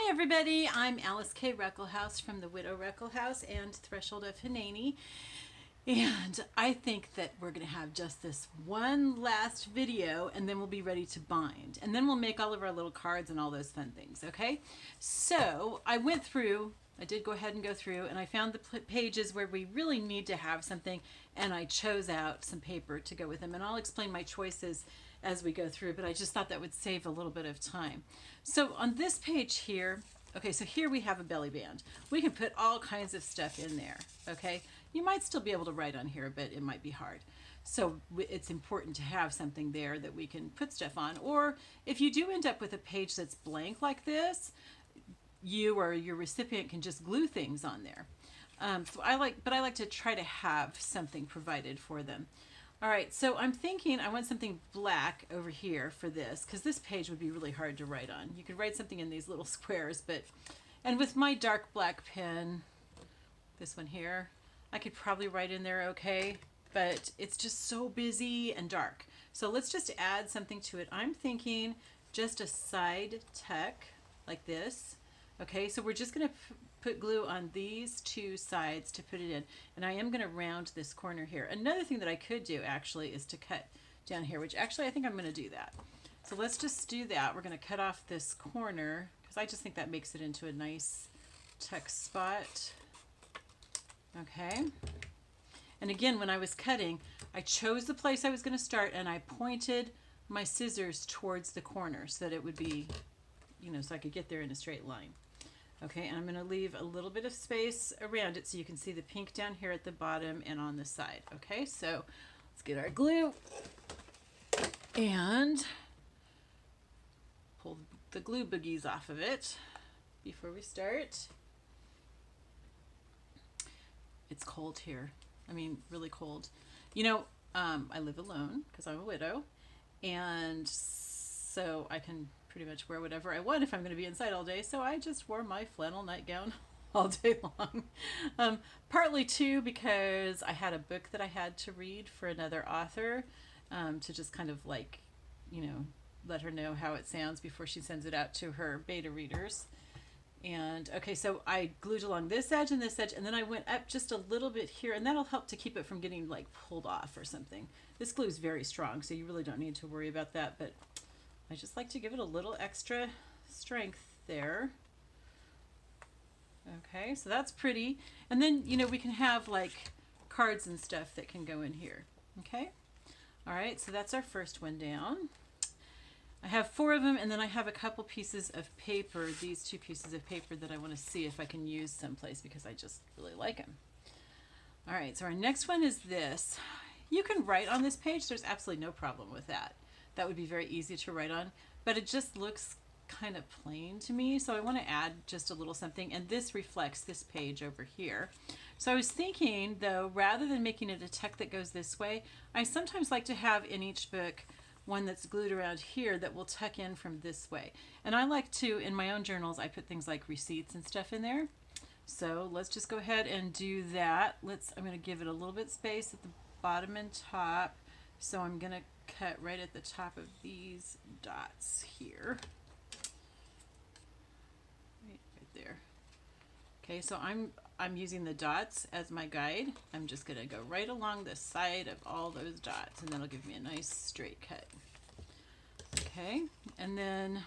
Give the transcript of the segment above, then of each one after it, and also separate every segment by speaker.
Speaker 1: Hi everybody, I'm Alyce-Kay Reckelhaus from the Widow Reckelhaus and Threshold of Hineni. And I think that we're going to have just this one last video and then we'll be ready to bind. And then we'll make all of our little cards and all those fun things, okay? So I did go ahead and go through and I found the pages where we really need to have something, and I chose out some paper to go with them. And I'll explain my choices as we go through, but I just thought that would save a little bit of time. So on this page here, okay, so here we have a belly band. We can put all kinds of stuff in there, okay? You might still be able to write on here, but it might be hard. So it's important to have something there that we can put stuff on. Or if you do end up with a page that's blank like this, you or your recipient can just glue things on there. So I like to try to have something provided for them. All right, so I'm thinking I want something black over here for this, because this page would be really hard to write on. You could write something in these little squares, and with my dark black pen, this one here, I could probably write in there okay, but it's just so busy and dark. So let's just add something to it. I'm thinking just a side tuck like this. Okay, so we're just going to put glue on these two sides to put it in. And I am going to round this corner here. Another thing that I could do actually is to cut down here, which actually I think I'm going to do that. So let's just do that. We're going to cut off this corner because I just think that makes it into a nice tuck spot. Okay. And again, when I was cutting, I chose the place I was going to start and I pointed my scissors towards the corner so that it would be, so I could get there in a straight line. Okay, and I'm going to leave a little bit of space around it so you can see the pink down here at the bottom and on the side. Okay, so let's get our glue and pull the glue boogies off of it before we start. It's cold here. I mean, really cold. I live alone because I'm a widow, and so I can pretty much wear whatever I want if I'm going to be inside all day. So I just wore my flannel nightgown all day long. Partly too because I had a book that I had to read for another author, to just kind of let her know how it sounds before she sends it out to her beta readers. And okay, so I glued along this edge and this edge, and then I went up just a little bit here, and that'll help to keep it from getting pulled off or something. This glue is very strong, so you really don't need to worry about that, but I just like to give it a little extra strength there. Okay, so that's pretty. And then, we can have cards and stuff that can go in here. Okay? All right, so that's our first one down. I have 4 of them, and then I have a couple pieces of paper, these 2 pieces of paper that I want to see if I can use someplace because I just really like them. All right, so our next one is this. You can write on this page. There's absolutely no problem with that. That would be very easy to write on, but it just looks kind of plain to me. So I want to add just a little something, and this reflects this page over here. So I was thinking, though, rather than making it a tuck that goes this way, I sometimes like to have in each book one that's glued around here that will tuck in from this way. And I like to, in my own journals, I put things like receipts and stuff in there. So let's just go ahead and do that. I'm going to give it a little bit space at the bottom and top. So I'm going to cut right at the top of these dots here. Right there. Okay, so I'm using the dots as my guide. I'm just going to go right along the side of all those dots, and that'll give me a nice straight cut. Okay, and then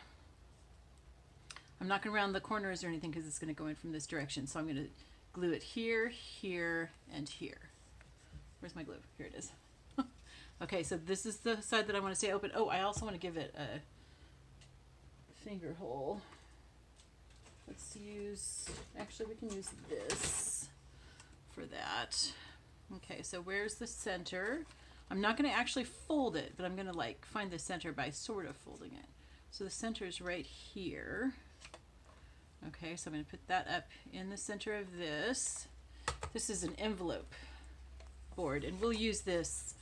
Speaker 1: I'm not going to round the corners or anything because it's going to go in from this direction. So I'm going to glue it here, here, and here. Where's my glue? Here it is. Okay, so this is the side that I want to stay open. Oh, I also want to give it a finger hole. Actually we can use this for that. Okay, so where's the center? I'm not going to actually fold it, but I'm going to find the center by sort of folding it. So the center is right here. Okay, so I'm going to put that up in the center of this. This is an envelope board, and we'll use this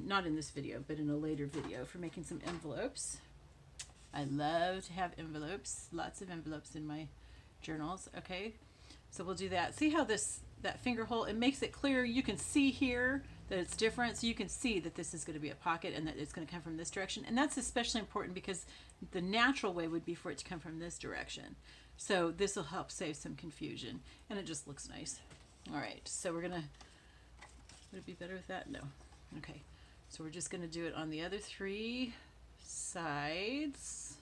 Speaker 1: not in this video, but in a later video for making some envelopes. I love to have envelopes, lots of envelopes in my journals. Okay, so we'll do that. See how that finger hole, it makes it clear. You can see here that it's different, so you can see that this is going to be a pocket and that it's going to come from this direction. And that's especially important because the natural way would be for it to come from this direction. So this will help save some confusion, and it just looks nice. All right, so we're gonna, would it be better with that? No. Okay, so we're just gonna do it on the other 3 sides,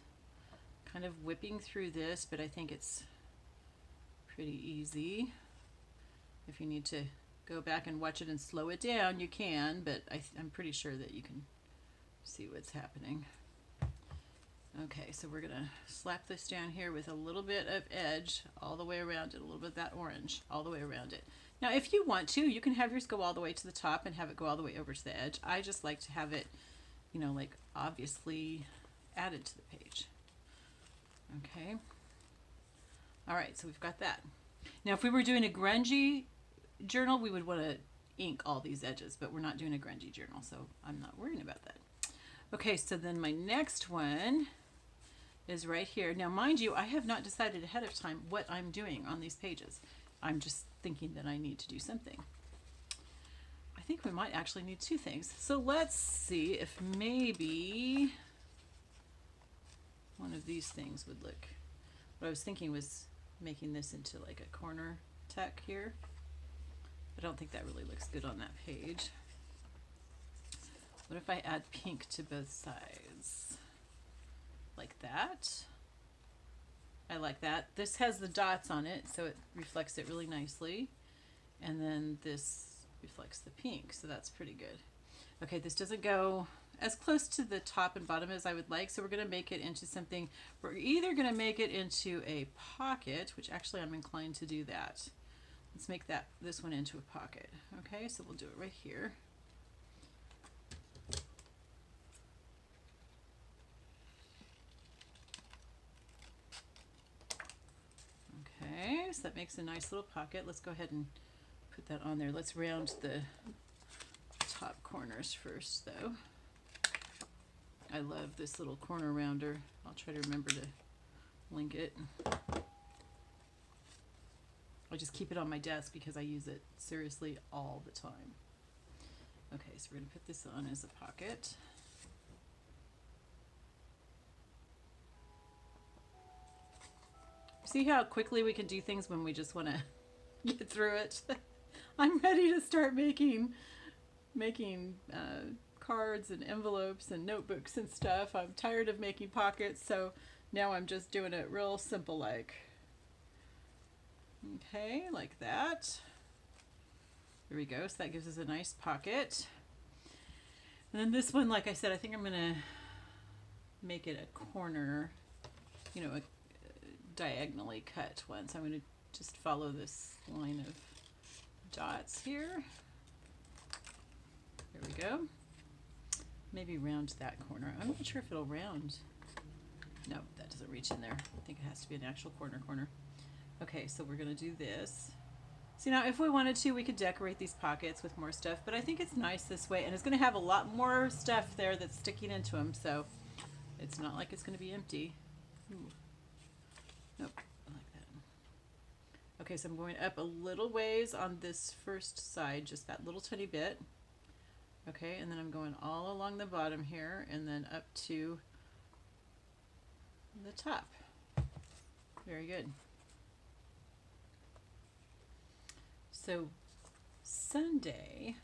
Speaker 1: kind of whipping through this, but I think it's pretty easy. If you need to go back and watch it and slow it down, you can, but I'm pretty sure that you can see what's happening. Okay, so we're gonna slap this down here with a little bit of edge all the way around it, a little bit of that orange all the way around it. Now, if you want to, you can have yours go all the way to the top and have it go all the way over to the edge. I just like to have it, you know, like obviously added to the page. Okay. All right, so we've got that. Now, if we were doing a grungy journal, we would want to ink all these edges, but we're not doing a grungy journal, so I'm not worrying about that. Okay, so then my next one is right here. Now, mind you, I have not decided ahead of time what I'm doing on these pages. I'm just thinking that I need to do something. I think we might actually need 2 things. So let's see if maybe one of these things would look. What I was thinking was making this into like a corner tuck here. I don't think that really looks good on that page. What if I add pink to both sides? Like that. I like that. This has the dots on it, so it reflects it really nicely. And then this reflects the pink, so that's pretty good. Okay, this doesn't go as close to the top and bottom as I would like, so we're going to make it into something. We're either going to make it into a pocket, which actually I'm inclined to do that. Let's make this one into a pocket. Okay, so we'll do it right here. Okay, so that makes a nice little pocket. Let's go ahead and put that on there. Let's round the top corners first, though. I love this little corner rounder. I'll try to remember to link it. I just keep it on my desk because I use it seriously all the time. Okay, so we're going to put this on as a pocket. See how quickly we can do things when we just want to get through it? I'm ready to start making cards and envelopes and notebooks and stuff. I'm tired of making pockets, so now I'm just doing it real simple like. Okay, like that. There we go. So that gives us a nice pocket. And then this one, like I said, I think I'm going to make it a corner, you know, a diagonally cut one. So I'm going to just follow this line of dots here. There we go. Maybe round that corner. I'm not sure if it'll round. No, that doesn't reach in there. I think it has to be an actual corner. Okay, so we're going to do this. See, now if we wanted to, we could decorate these pockets with more stuff, but I think it's nice this way, and it's going to have a lot more stuff there that's sticking into them, so it's not like it's going to be empty. Ooh. Nope, I like that. Okay, so I'm going up a little ways on this first side, just that little tiny bit. Okay, and then I'm going all along the bottom here, and then up to the top. Very good. So Sunday,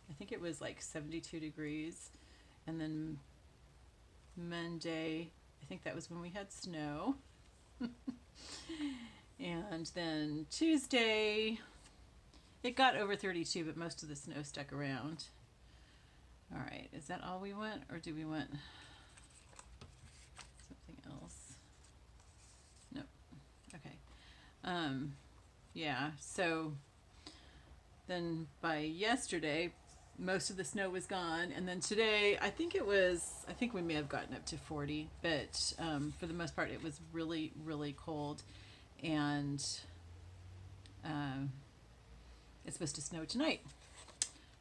Speaker 1: I think it was like 72 degrees, and then Monday, I think that was when we had snow. And then Tuesday, it got over 32, but most of the snow stuck around. All right, is that all we want, or do we want something else? Nope. Okay. Yeah, so then by yesterday, most of the snow was gone, and then today, I think we may have gotten up to 40, but for the most part, it was really, really cold, and it's supposed to snow tonight.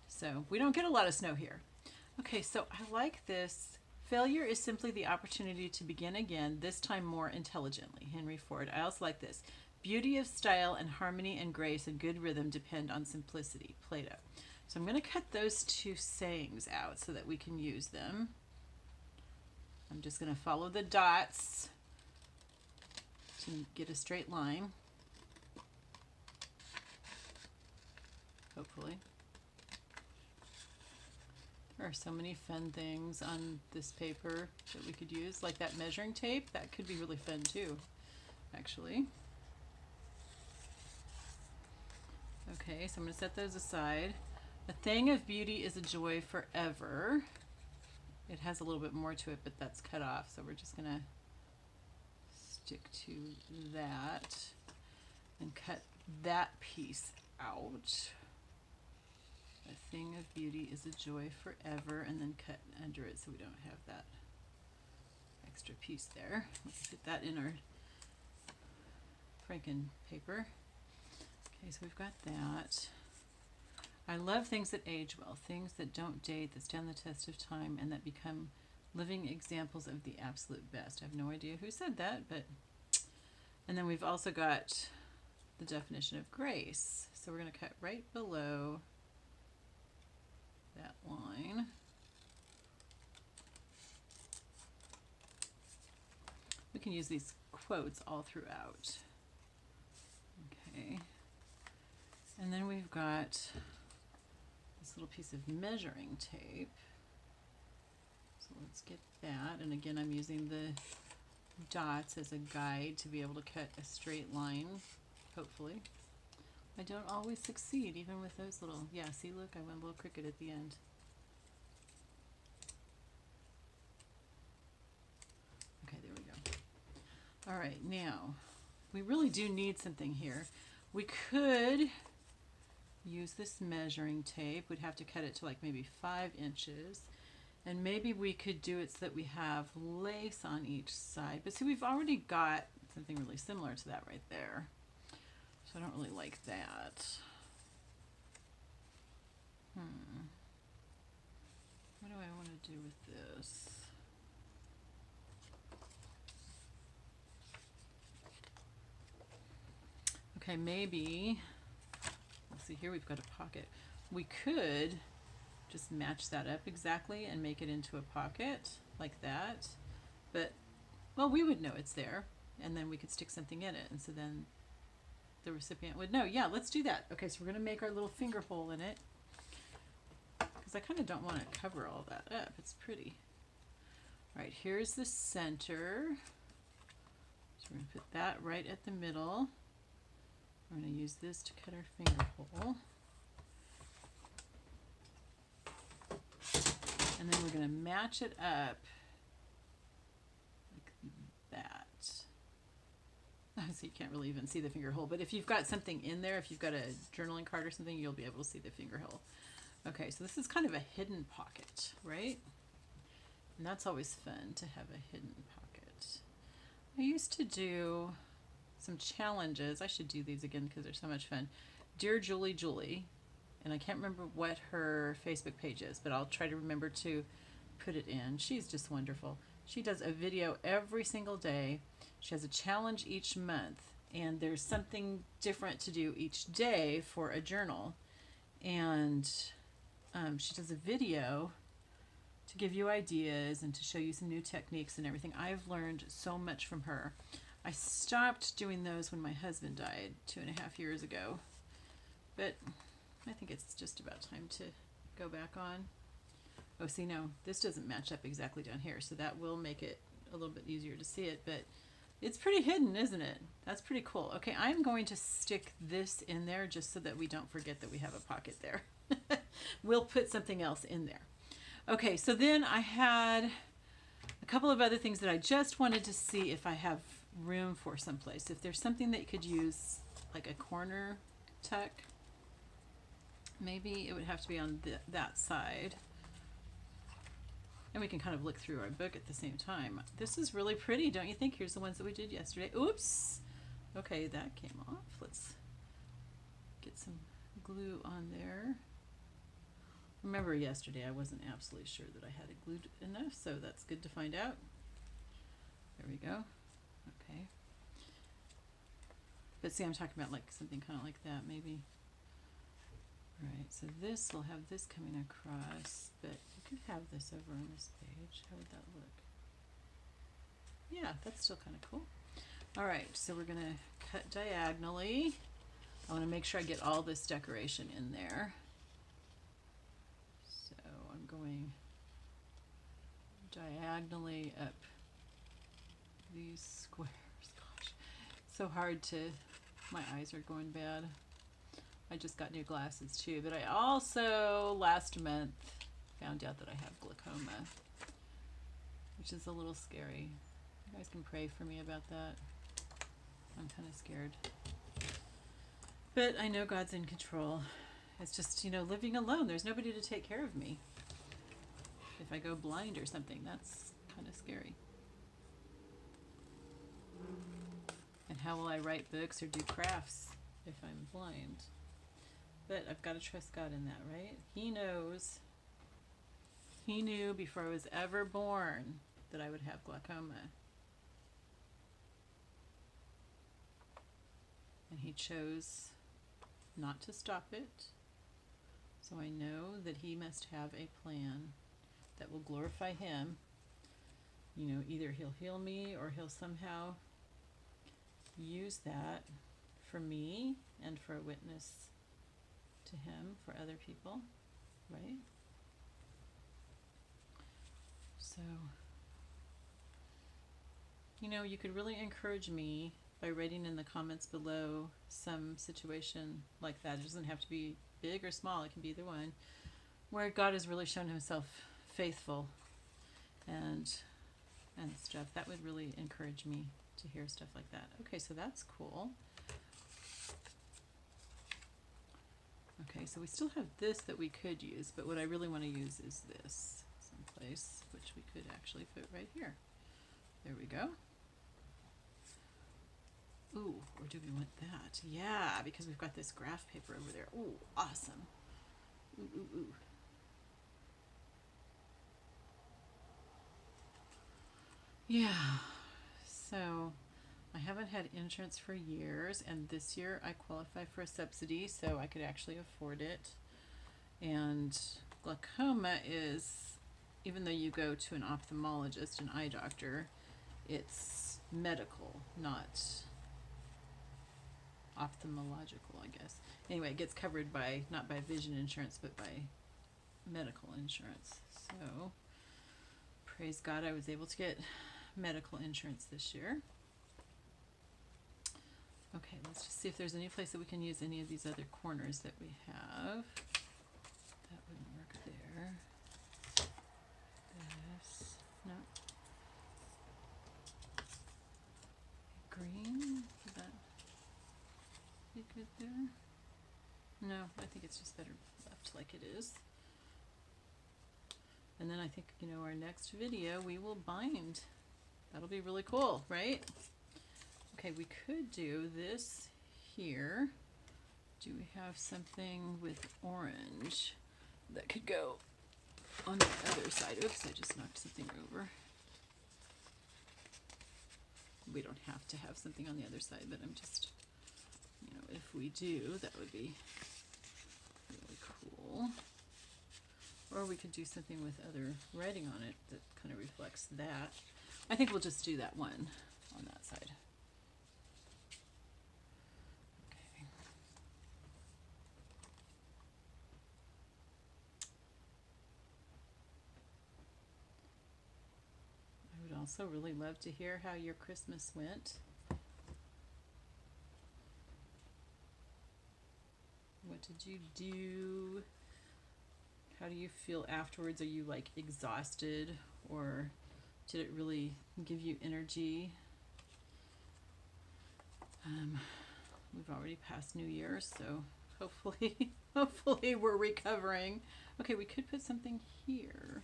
Speaker 1: So we don't get a lot of snow here. Okay, so I like this. Failure is simply the opportunity to begin again, this time more intelligently. Henry Ford. I also like this. Beauty of style and harmony and grace and good rhythm depend on simplicity. Plato. So I'm going to cut those two sayings out so that we can use them. I'm just going to follow the dots to get a straight line, hopefully. There are so many fun things on this paper that we could use, like that measuring tape. That could be really fun too, actually. Okay, so I'm going to set those aside. A thing of beauty is a joy forever. It has a little bit more to it, but that's cut off, so we're just going to stick to that and cut that piece out. A thing of beauty is a joy forever, and then cut under it so we don't have that extra piece there. Let's put that in our Franken paper. Okay, so we've got that. I love things that age well, things that don't date, that stand the test of time, and that become living examples of the absolute best. I have no idea who said that, but... And then we've also got the definition of grace. So we're going to cut right below that line. We can use these quotes all throughout. Okay. And then we've got this little piece of measuring tape. So let's get that. And again, I'm using the dots as a guide to be able to cut a straight line, hopefully. I don't always succeed, even with those little, yeah, see, look, I went a little crooked at the end. Okay, there we go. All right, now, we really do need something here. We could use this measuring tape. We'd have to cut it to like maybe 5 inches. And maybe we could do it so that we have lace on each side. But see, we've already got something really similar to that right there. So I don't really like that. What do I want to do with this? Okay, maybe, let's see, here we've got a pocket. We could just match that up exactly and make it into a pocket like that. But, well, we would know it's there, and then we could stick something in it, and so then the recipient would know. Yeah, let's do that. Okay, so we're going to make our little finger hole in it, because I kind of don't want to cover all that up. It's pretty. All right, here's the center. So we're going to put that right at the middle. We're going to use this to cut our finger hole. And then we're going to match it up like that. So you can't really even see the finger hole, but if you've got something in there, if you've got a journaling card or something, you'll be able to see the finger hole. Okay, so this is kind of a hidden pocket, right? And that's always fun to have a hidden pocket. I used to do some challenges. I should do these again because they're so much fun. Dear Julie Julie, and I can't remember what her Facebook page is, but I'll try to remember to put it in. She's just wonderful. She does a video every single day. She has a challenge each month, and there's something different to do each day for a journal. And she does a video to give you ideas and to show you some new techniques and everything. I've learned so much from her. I stopped doing those when my husband died 2.5 years ago, but I think it's just about time to go back on. Oh, see, no, this doesn't match up exactly down here, so that will make it a little bit easier to see it, but it's pretty hidden, isn't it? That's pretty cool. Okay, I'm going to stick this in there just so that we don't forget that we have a pocket there. We'll put something else in there. Okay, so then I had a couple of other things that I just wanted to see if I have room for someplace. If there's something that you could use, like a corner tuck, maybe it would have to be on that side. And we can kind of look through our book at the same time. This is really pretty, don't you think? Here's the ones that we did yesterday. Oops! Okay, that came off. Let's get some glue on there. Remember yesterday I wasn't absolutely sure that I had it glued enough, so that's good to find out. There we go. Okay. But see, I'm talking about like something kind of like that, maybe Alright, so this will have this coming across, but you could have this over on this page. How would that look? Yeah, that's still kind of cool. Alright, so we're going to cut diagonally. I want to make sure I get all this decoration in there. So I'm going diagonally up these squares. Gosh, so hard to, my eyes are going bad. I just got new glasses too, but I also last month found out that I have glaucoma, which is a little scary. You guys can pray for me about that. I'm kind of scared. But I know God's in control. It's just, you know, living alone. There's nobody to take care of me. If I go blind or something, that's kind of scary. And how will I write books or do crafts if I'm blind? But I've got to trust God in that, right? He knows. He knew before I was ever born that I would have glaucoma. And he chose not to stop it. So I know that he must have a plan that will glorify him. You know, either he'll heal me or he'll somehow use that for me and for a witness to him for other people, right? So, you know, you could really encourage me by writing in the comments below some situation like that. It doesn't have to be big or small, it can be either one, where God has really shown himself faithful and stuff. That would really encourage me to hear stuff like that. Okay, so that's cool. Okay, so we still have this that we could use, but what I really want to use is this someplace, which we could actually put right here. There we go. Ooh, or do we want that? Yeah, because we've got this graph paper over there. Ooh, awesome. Ooh, ooh, ooh. Yeah, so I haven't had insurance for years, and this year I qualify for a subsidy, so I could actually afford it. And glaucoma is, even though you go to an ophthalmologist, an eye doctor, it's medical, not ophthalmological, I guess. Anyway, it gets covered by, not by vision insurance, but by medical insurance. So, praise God I was able to get medical insurance this year. Okay, let's just see if there's any place that we can use any of these other corners that we have. That wouldn't work there. This, no. Green, would that be good there? No, I think it's just better left like it is. And then I think, you know, our next video we will bind. That'll be really cool, right? Okay, we could do this here. Do we have something with orange that could go on the other side? Oops, I just knocked something over. We don't have to have something on the other side, but I'm just, you know, if we do, that would be really cool. Or we could do something with other writing on it that kind of reflects that. I think we'll just do that one on that side. Okay. I would also really love to hear how your Christmas went. What did you do? How do you feel afterwards? Are you like exhausted, or did it really give you energy? We've already passed New Year's, so hopefully we're recovering. Okay, we could put something here.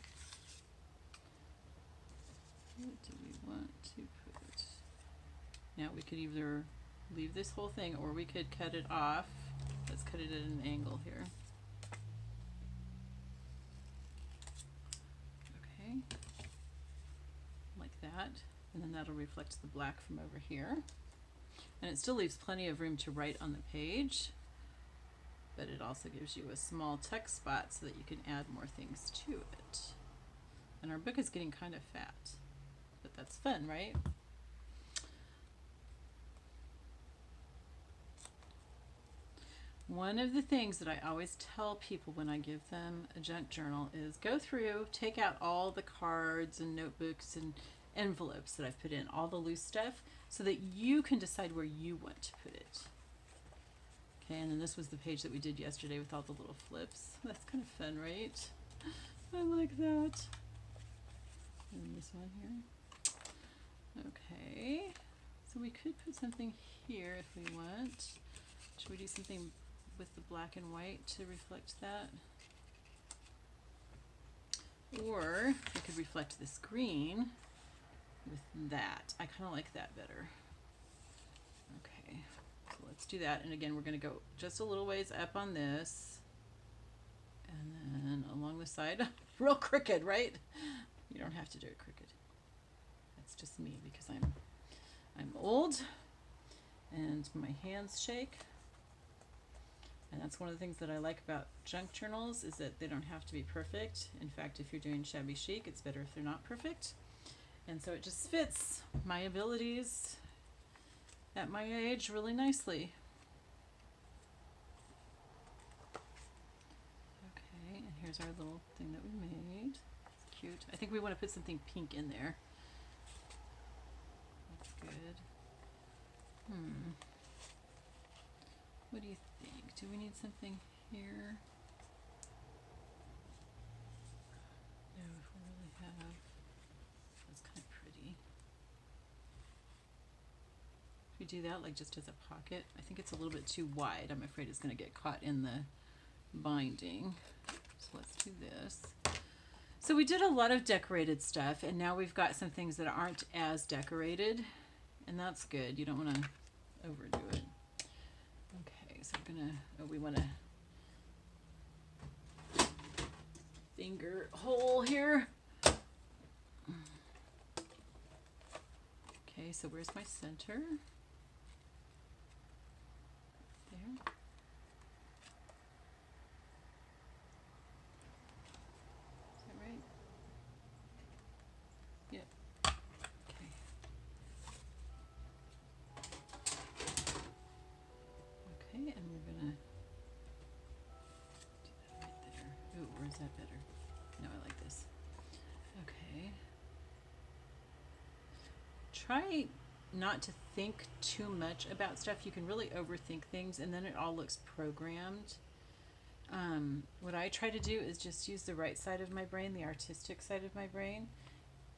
Speaker 1: What do we want to put? Now we could either leave this whole thing or we could cut it off. Let's cut it at an angle here. Okay, like that. And then that'll reflect the black from over here. And it still leaves plenty of room to write on the page. but it also gives you a small text spot so that you can add more things to it. And our book is getting kind of fat, but that's fun, right? One of the things that I always tell people when I give them a junk journal is go through, take out all the cards and notebooks and envelopes that I've put in, all the loose stuff, so that you can decide where you want to put it. Okay, and then this was the page that we did yesterday with all the little flips. That's kind of fun, right? I like that. And this one here. Okay, so we could put something here if we want. Should we do something with the black and white to reflect that? Or we could reflect this green with that. I kind of like that better. Okay, so let's do that. And again, we're going to go just a little ways up on this. And then along the side, real crooked, right? You don't have to do it crooked. That's just me because I'm old and my hands shake. And that's one of the things that I like about junk journals is that they don't have to be perfect. In fact, if you're doing shabby chic, it's better if they're not perfect. And so it just fits my abilities at my age really nicely. Okay, and here's our little thing that we made. It's cute. I think we want to put something pink in there. That's good. What do you think? Do we need something here? No, if we really have. That's kind of pretty. If we do that like just as a pocket, I think it's a little bit too wide. I'm afraid it's going to get caught in the binding. So let's do this. So we did a lot of decorated stuff, and now we've got some things that aren't as decorated, and that's good. You don't want to overdo it. Okay, so we're gonna, we want a finger hole here. Okay, so where's my center? There. Is that right? Yep. Okay. Okay, and we're gonna do that right there. Ooh, where's that better? No, I like this. Okay. Try not to think too much about stuff. You can really overthink things and then it all looks programmed. What I try to do is just use the right side of my brain, the artistic side of my brain,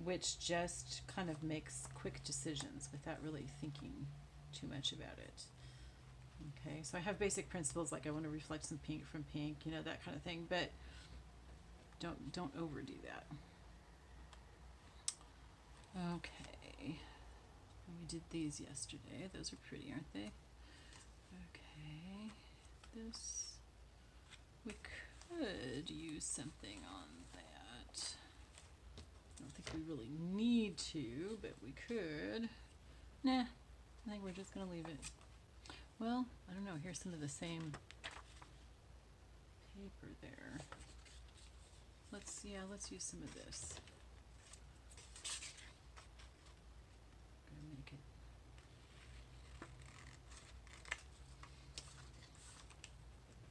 Speaker 1: which just kind of makes quick decisions without really thinking too much about it. Okay, so I have basic principles like I want to reflect some pink from pink, you know, that kind of thing, but don't overdo that. Okay. We did these yesterday. Those are pretty, aren't they? Okay. This, we could use something on that. I don't think we really need to, but we could. Nah, I think we're just going to leave it. Well, I don't know. Here's some of the same paper there. Let's use some of this. Make it.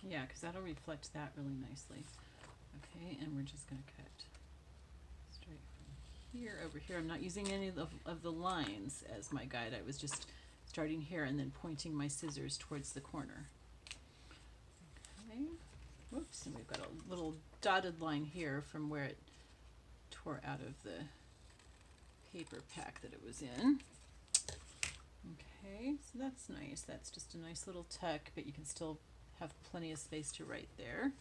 Speaker 1: Yeah, because that'll reflect that really nicely. Okay, and we're just going to cut straight from here over here. I'm not using any of the lines as my guide. I was just starting here and then pointing my scissors towards the corner. Okay, whoops, and we've got a little dotted line here from where it tore out of the paper pack that it was in. Okay, so that's nice. That's just a nice little tuck, but you can still have plenty of space to write there.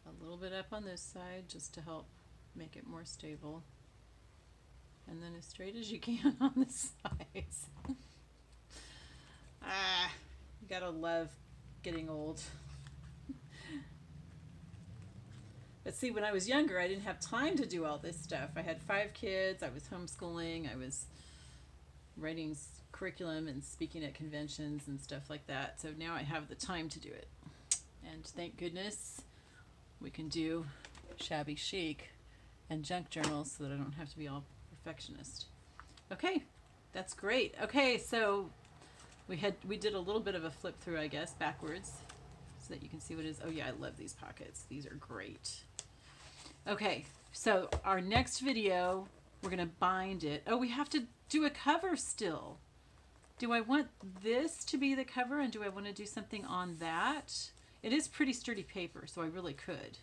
Speaker 1: A little bit up on this side just to help make it more stable. And then as straight as you can on the sides. You gotta love getting old. But see, when I was younger, I didn't have time to do all this stuff. I had 5 kids, I was homeschooling, I was writing curriculum and speaking at conventions and stuff like that. So now I have the time to do it. And thank goodness we can do shabby chic and junk journals so that I don't have to be all perfectionist. Okay, that's great. Okay, so we did a little bit of a flip through, I guess, backwards so that you can see what it is. Oh yeah, I love these pockets. These are great. Okay, so our next video, we're gonna bind it. Oh, we have to do a cover still. Do I want this to be the cover, and do I want to do something on that? It is pretty sturdy paper, so I really could.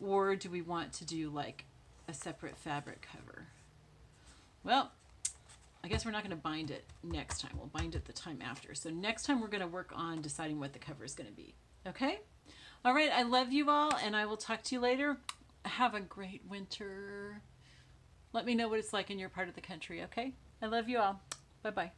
Speaker 1: Or do we want to do like a separate fabric cover? Well, I guess we're not going to bind it next time. We'll bind it the time after. So next time we're going to work on deciding what the cover is going to be. Okay? All right, I love you all, and I will talk to you later. Have a great winter. Let me know what it's like in your part of the country, okay? I love you all. Bye-bye.